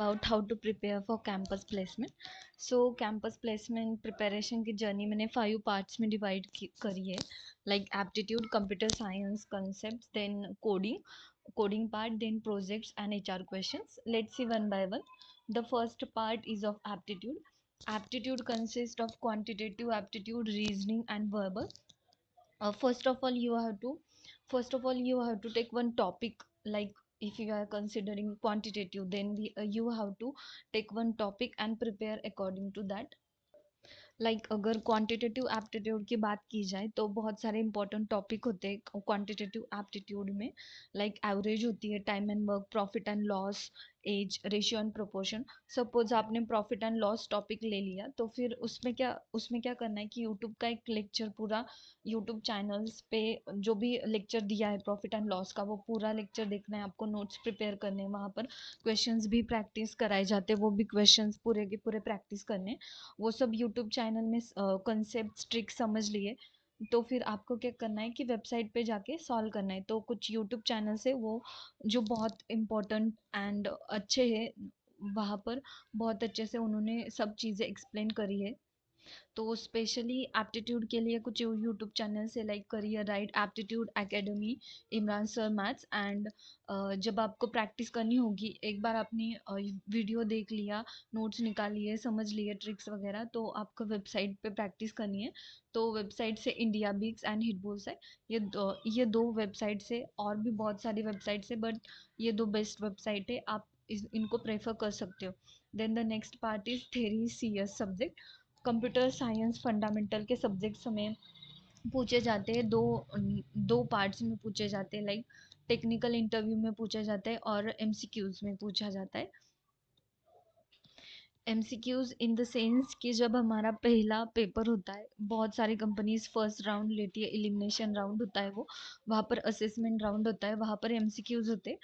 About how to prepare for campus placement. So campus placement preparation की journey मैंने 5 parts में divide करी है, like aptitude, computer science concept, then coding part, then projects and HR questions. Let's see one by one. The first part is of aptitude. Aptitude consist of quantitative aptitude, reasoning and verbal. First of all you have to take one topic, like if you are considering quantitative, then you have to take one topic and prepare according to that. अगर quantitative aptitude की बात की जाए तो बहुत सारे important topic होते हैं क्वांटिटेटिव एप्टीट्यूड में। एवरेज होती है, time and work, profit and loss, age, ratio and proportion. Suppose आपने प्रॉफिट एंड लॉस टॉपिक ले लिया, तो फिर उसमें क्या करना है कि यूट्यूब का एक लेक्चर पूरा, यूट्यूब चैनल्स पे जो भी लेक्चर दिया है प्रॉफिट एंड लॉस का, वो पूरा लेक्चर देखना है आपको, नोट्स प्रिपेयर करने हैं, वहाँ पर क्वेश्चंस भी प्रैक्टिस कराए जाते हैं, वो भी क्वेश्चंस पूरे के पूरे प्रैक्टिस करने। वो सब यूट्यूब चैनल में कंसेप्ट ट्रिक समझ लिए, तो फिर आपको क्या करना है कि वेबसाइट पे जाके सॉल्व करना है। तो कुछ यूट्यूब चैनल से वो जो बहुत इम्पोर्टेंट एंड अच्छे हैं, वहाँ पर बहुत अच्छे से उन्होंने सब चीज़ें एक्सप्लेन करी है। तो स्पेशली एप्टीट्यूड के लिए कुछ यूट्यूब चैनल से, like career right, aptitude academy, Imran sir maths and. जब आपको प्रैक्टिस करनी होगी, एक बार आपने वीडियो देख लिया, नोट्स निकाल लिए, समझ लिए ट्रिक्स वगैरह, तो आपको वेबसाइट पे प्रैक्टिस करनी है। तो वेबसाइट से इंडिया बिक्स एंड हिटबुल्स है, ये दो वेबसाइट से, और भी बहुत सारी वेबसाइट्स है, बट ये दो बेस्ट वेबसाइट है, आप इनको प्रेफर कर सकते हो। Then the next part is theory CS subject. Computer science fundamental के सब्जेक्ट्स हमें पूछे जाते हैं, दो दो पार्ट्स में पूछे जाते हैं, लाइक टेक्निकल इंटरव्यू में पूछा जाता है और MCQs में पूछा जाता है। MCQs इन द सेंस कि जब हमारा पहला पेपर होता है, बहुत सारी कंपनीज फर्स्ट राउंड लेती है, एलिमिनेशन राउंड होता है वो, वहाँ पर असेसमेंट राउंड होता है, वहाँ पर MCQs होते हैं।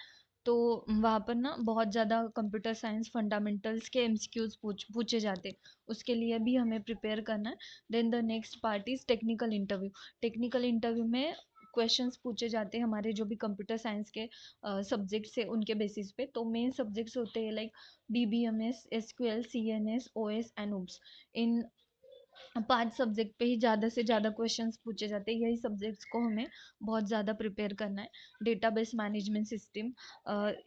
तो वहाँ पर ना बहुत ज़्यादा कंप्यूटर साइंस फंडामेंटल्स के MCQs पूछे जाते हैं, उसके लिए भी हमें प्रिपेयर करना है। Then the next part is technical interview. Technical interview में क्वेश्चंस पूछे जाते हैं हमारे जो भी कंप्यूटर साइंस के सब्जेक्ट्स है उनके बेसिस पे। तो मेन सब्जेक्ट्स होते हैं like DBMS, SQL, CNS, OS and OOPS। In 5 subject पे ही ज़्यादा से ज़्यादा क्वेश्चंस पूछे जाते हैं, यही सब्जेक्ट्स को हमें बहुत ज़्यादा प्रिपेयर करना है। डेटाबेस मैनेजमेंट सिस्टम,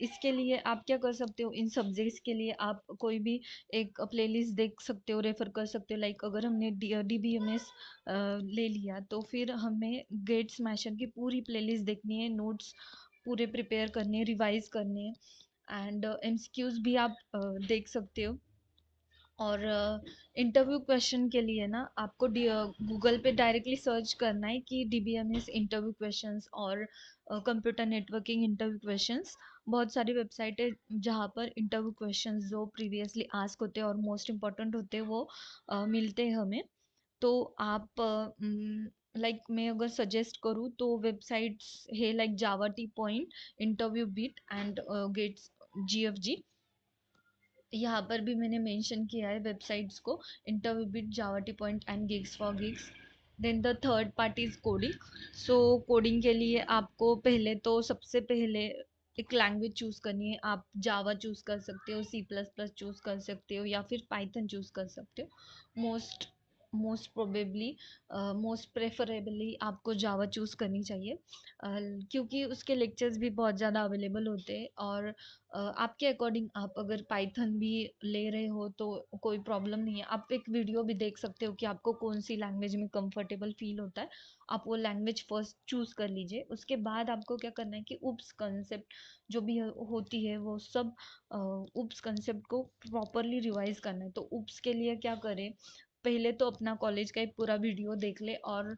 इसके लिए आप क्या कर सकते हो, इन सब्जेक्ट्स के लिए आप कोई भी एक प्लेलिस्ट देख सकते हो, रेफर कर सकते हो। लाइक अगर हमने DBMS ले लिया, तो फिर हमें गेट स्मैशर की पूरी प्लेलिस्ट देखनी है, नोट्स पूरे प्रिपेयर करने हैं, रिवाइज करने हैं, एंड MCQs भी आप देख सकते हो। और इंटरव्यू क्वेश्चन के लिए ना आपको गूगल पे डायरेक्टली सर्च करना है कि DBMS इंटरव्यू क्वेश्चंस और कंप्यूटर नेटवर्किंग इंटरव्यू क्वेश्चंस। बहुत सारी वेबसाइट है जहाँ पर इंटरव्यू क्वेश्चंस जो प्रीवियसली आस्क होते हैं और मोस्ट इम्पोर्टेंट होते हैं वो मिलते हैं हमें। तो आप लाइक मैं अगर सजेस्ट करूँ तो वेबसाइट्स है like Java T point, interview bit and gates GFG। यहाँ पर भी मैंने मेंशन किया है वेबसाइट्स को, interview bit, Java T point and geeks for geeks. Then the third part is coding. So coding के लिए आपको पहले तो सबसे पहले एक लैंग्वेज चूज करनी है। आप जावा चूज कर सकते हो, C++ चूज कर सकते हो, या फिर पाइथन चूज कर सकते हो। मोस्ट प्रोबेबली मोस्ट प्रेफरेबली आपको जावा चूज करनी चाहिए, क्योंकि उसके लेक्चर्स भी बहुत ज़्यादा अवेलेबल होते हैं। और आपके अकॉर्डिंग आप अगर पाइथन भी ले रहे हो तो कोई प्रॉब्लम नहीं है, आप एक वीडियो भी देख सकते हो कि आपको कौन सी लैंग्वेज में कंफर्टेबल फील होता है, आप वो लैंग्वेज फर्स्ट चूज कर लीजिए। उसके बाद आपको क्या करना है कि उप्स कंसेप्ट जो भी होती है वो सब उप्स कंसेप्ट को प्रॉपरली रिवाइज करना है। तो उप्स के लिए क्या करें, पहले तो अपना कॉलेज का एक पूरा वीडियो देख ले, और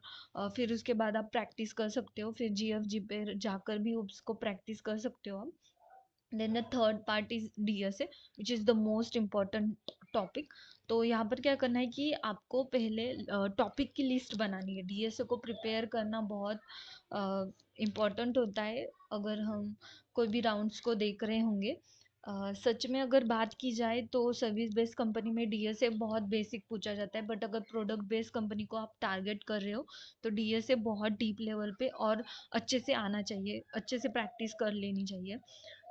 फिर उसके बाद आप प्रैक्टिस कर सकते हो, फिर GFG पे जाकर भी उसको प्रैक्टिस कर सकते हो आप। Then the third part is DSA, which is the most important topic. तो यहाँ पर क्या करना है कि आपको पहले टॉपिक की लिस्ट बनानी है। DSA को प्रिपेयर करना बहुत इम्पॉर्टेंट होता है अगर हम कोई भी राउंड्स को देख रहे होंगे। सच में अगर बात की जाए तो सर्विस बेस्ड कंपनी में DSA बहुत बेसिक पूछा जाता है, बट अगर प्रोडक्ट बेस्ड कंपनी को आप टारगेट कर रहे हो तो DSA बहुत डीप लेवल पे और अच्छे से आना चाहिए, अच्छे से प्रैक्टिस कर लेनी चाहिए।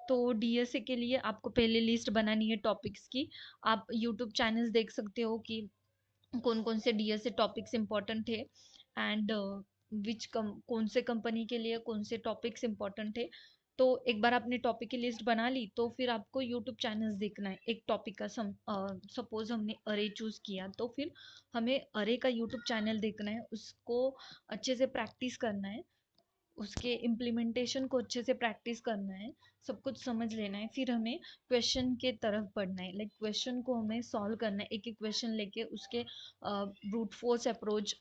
तो डीएसए के लिए आपको पहले लिस्ट बनानी है टॉपिक्स की। आप यूट्यूब चैनल्स देख सकते हो कि कौन कौन से डीएसए टॉपिक्स इम्पोर्टेंट थे, एंड कौन से कंपनी के लिए कौन से टॉपिक्स इम्पोर्टेंट थे। तो एक बार आपने टॉपिक की लिस्ट बना ली तो फिर आपको यूट्यूब चैनल्स देखना है एक टॉपिक का। सपोज हमने अरे चूज किया तो फिर हमें अरे का यूट्यूब चैनल देखना है, उसको अच्छे से प्रैक्टिस करना है, उसके इम्प्लीमेंटेशन को अच्छे से प्रैक्टिस करना है, सब कुछ समझ लेना है। फिर हमें क्वेश्चन के तरफ बढ़ना है, लाइक क्वेश्चन को हमें सॉल्व करना है, एक एक क्वेश्चन लेके उसके brute force approach,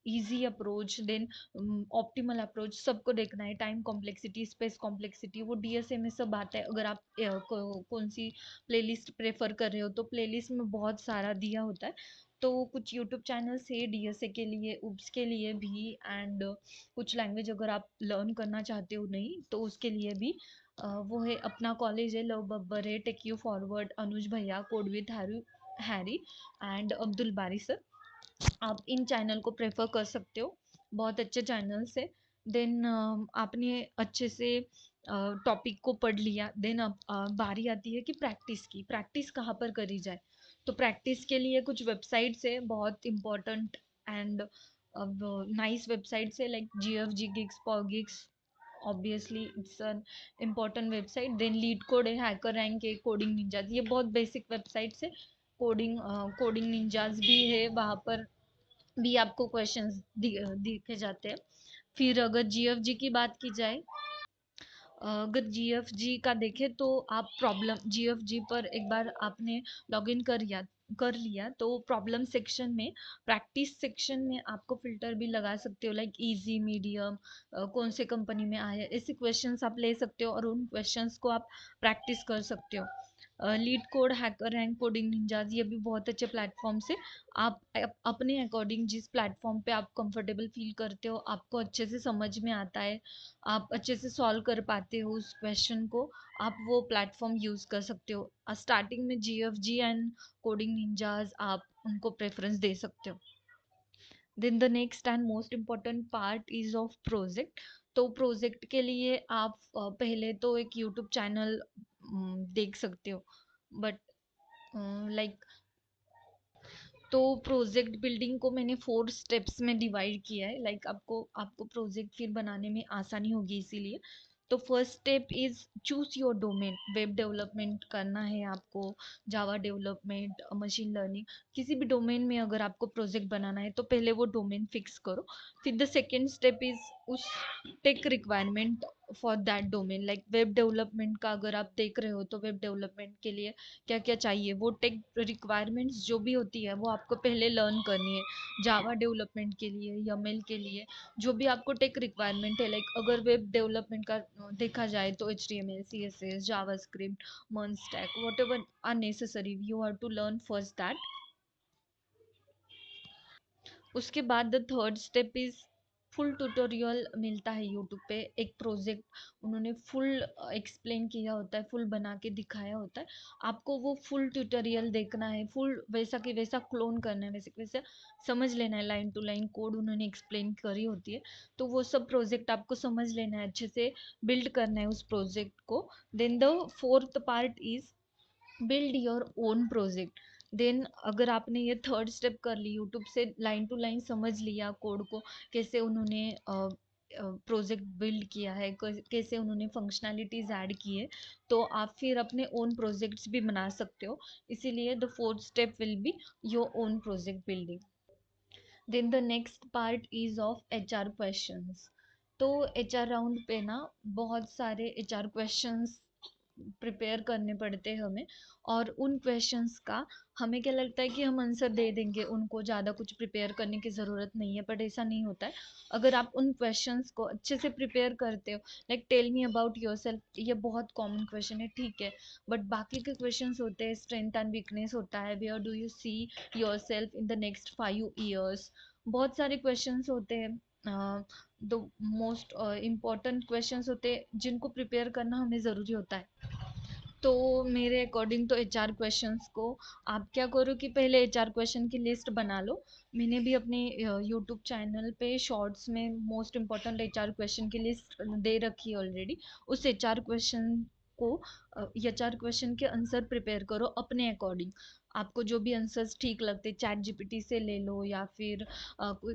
easy approach, then optimal approach, सबको देखना है। टाइम कॉम्प्लेक्सिटी, स्पेस कॉम्प्लेक्सिटी, वो डीएसए में सब आता है। अगर आप कौन सी प्लेलिस्ट प्रेफर कर रहे हो तो प्लेलिस्ट में बहुत सारा दिया होता है। तो कुछ यूट्यूब चैनल्स है डीएसए के लिए, उब्स के लिए भी, एंड कुछ लैंग्वेज अगर आप लर्न करना चाहते हो नहीं तो उसके लिए भी। वो है अपना कॉलेज है, लव बब्बर है, टेक यू फॉरवर्ड, अनुज भैया, code with Harry and Abdul बारी सर। आप इन चैनल को प्रेफर कर सकते हो, बहुत अच्छे चैनल्स है। देन आपने अच्छे से टॉपिक को पढ़ लिया, देन अब बारी आती है कि प्रैक्टिस की। प्रैक्टिस कहाँ पर करी जाए? तो प्रैक्टिस के लिए कुछ वेबसाइट्स है बहुत इम्पोर्टेंट एंड अब नाइस वेबसाइट्स है, like G F G gigs, पॉगिग्स, obviously it's an important website. Then LeetCode है, हैकर रैंक है, कोडिंग निंजाज, ये बहुत बेसिक वेबसाइट्स है। कोडिंग निंजाज भी है, वहाँ पर भी आपको क्वेश्चंस दिखे जाते हैं। फिर अगर जीएफजी की बात की जाए, अगर जीएफजी का देखें तो आप प्रॉब्लम जीएफजी पर एक बार आपने लॉगिन कर लिया तो प्रॉब्लम सेक्शन में, प्रैक्टिस सेक्शन में आपको फिल्टर भी लगा सकते हो, लाइक इजी, मीडियम, कौन से कंपनी में आया, ऐसे क्वेश्चंस आप ले सकते हो और उन क्वेश्चंस को आप प्रैक्टिस कर सकते हो। Leet code, hacker rank, coding Ninjas, ये भी बहुत अच्छे प्लेटफॉर्म से। आप अपने अकॉर्डिंग जिस प्लेटफॉर्म पे आप कंफर्टेबल फील करते हो, आपको अच्छे से समझ में आता है, आप अच्छे से सॉल्व कर पाते हो उस क्वेश्चन को, आप वो प्लेटफॉर्म यूज कर सकते हो। स्टार्टिंग में जीएफजी एंड कोडिंग निंजाज आप उनको प्रेफरेंस दे सकते हो। Then the next and most important part is of project. तो प्रोजेक्ट के लिए आप पहले तो एक यूट्यूब चैनल देख सकते हो, बट लाइक, तो प्रोजेक्ट बिल्डिंग को मैंने 4 स्टेप्स में डिवाइड किया है, लाइक आपको आपको प्रोजेक्ट फिर बनाने में आसानी होगी इसीलिए। तो first step is choose your domain. Web development करना है आपको, जावा डेवलपमेंट, मशीन लर्निंग, किसी भी डोमेन में अगर आपको प्रोजेक्ट बनाना है तो पहले वो डोमेन फिक्स करो। फिर द सेकेंड स्टेप इज उस tech requirement for that domain, like web development का अगर आप देख रहे हो तो वेब डेवलपमेंट के लिए क्या क्या चाहिए, वो टेक रिक्वायरमेंट्स जो भी होती है वो आपको पहले लर्न करनी है। जावा डेवलपमेंट के लिए, यमएल के लिए, जो भी आपको टेक रिक्वायरमेंट है, लाइक अगर वेब डेवलपमेंट का देखा जाए तो H T M L, C S S, JavaScript, MERN stack, whatever are necessary, you have to learn first that. उसके बाद the third step is full tutorial मिलता है यूट्यूब पे। एक प्रोजेक्ट उन्होंने फुल एक्सप्लेन किया होता है, फुल बना के दिखाया होता है, आपको वो फुल ट्यूटोरियल देखना है, फुल वैसा कि वैसा क्लोन करना है, वैसे कि वैसे समझ लेना है, लाइन टू लाइन कोड उन्होंने एक्सप्लेन करी होती है। तो वो सब प्रोजेक्ट आपको समझ लेना है, अच्छे से बिल्ड करना है उस प्रोजेक्ट को। Then the fourth part is build your own project. Then अगर आपने ये थर्ड स्टेप कर ली, यूट्यूब से लाइन टू लाइन समझ लिया कोड को, कैसे उन्होंने प्रोजेक्ट बिल्ड किया है, कैसे उन्होंने फंक्शनैलिटीज ऐड की है, तो आप फिर अपने ओन प्रोजेक्ट्स भी बना सकते हो। इसीलिए the fourth step will be your own project building. Then the next part is of HR questions. तो एचआर राउंड पे ना बहुत सारे एचआर क्वेश्चंस प्रिपेयर करने पड़ते हैं हमें, और उन क्वेश्चंस का हमें क्या लगता है कि हम आंसर दे देंगे, उनको ज़्यादा कुछ प्रिपेयर करने की ज़रूरत नहीं है, बट ऐसा नहीं होता है। अगर आप उन क्वेश्चंस को अच्छे से प्रिपेयर करते हो, like tell me about yourself, ये बहुत कॉमन क्वेश्चन है, ठीक है, बट बाकी के क्वेश्चंस होते हैं, स्ट्रेंथ एंड वीकनेस होता है, where do you see yourself in the next 5 years, बहुत सारे क्वेश्चंस होते हैं। द मोस्ट इम्पॉर्टेंट क्वेश्चंस होते हैं जिनको प्रिपेयर करना हमें ज़रूरी होता है। तो मेरे अकॉर्डिंग तो एचआर क्वेश्चंस को आप क्या करो कि पहले एचआर क्वेश्चन की लिस्ट बना लो। मैंने भी अपने यूट्यूब चैनल पे शॉर्ट्स में मोस्ट इम्पोर्टेंट एचआर क्वेश्चन की लिस्ट दे रखी है ऑलरेडी। उस एचआर क्वेश्चन को एचआर क्वेश्चन के आंसर प्रिपेयर करो अपने अकॉर्डिंग। आपको जो भी आंसर्स ठीक लगते, चैट जीपीटी से ले लो या फिर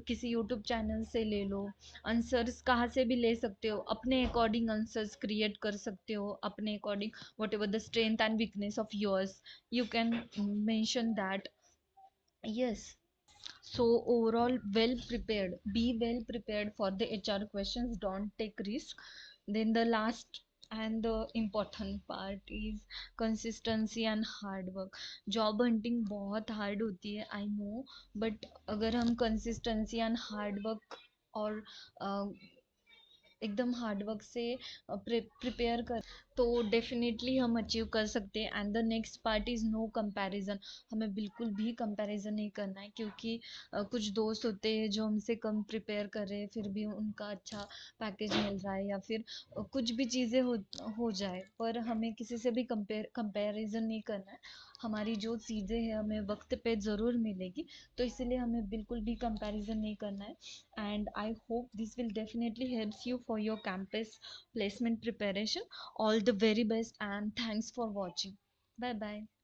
किसी यूट्यूब चैनल से ले लो। आंसर्स कहाँ से भी ले सकते हो, अपने अकॉर्डिंग आंसर्स क्रिएट कर सकते हो अपने according. whatever the strength and weakness of yours, you can mention that. Yes. So overall, well prepared, be well prepared for the HR questions, don't take risk. Then the last and the important part is consistency and hard work. Job hunting बहुत hard होती है, I know, but अगर हम consistency and hard work और एकदम hard work से prepare कर, तो डेफिनेटली हम अचीव कर सकते हैं। And the next part is no comparison. हमें बिल्कुल भी कंपैरिजन नहीं करना है, क्योंकि कुछ दोस्त होते हैं जो हमसे कम प्रिपेयर कर रहे हैं फिर भी उनका अच्छा पैकेज मिल रहा है, या फिर कुछ भी चीज़ें हो जाए, पर हमें किसी से भी कंपैरिजन नहीं करना है। हमारी जो चीज़ें हैं हमें वक्त पे ज़रूर मिलेगी, तो इसीलिए हमें बिल्कुल भी कंपैरिजन नहीं करना है। And I hope this will definitely helps you for your campus placement preparation. All the very best and thanks for watching. Bye bye.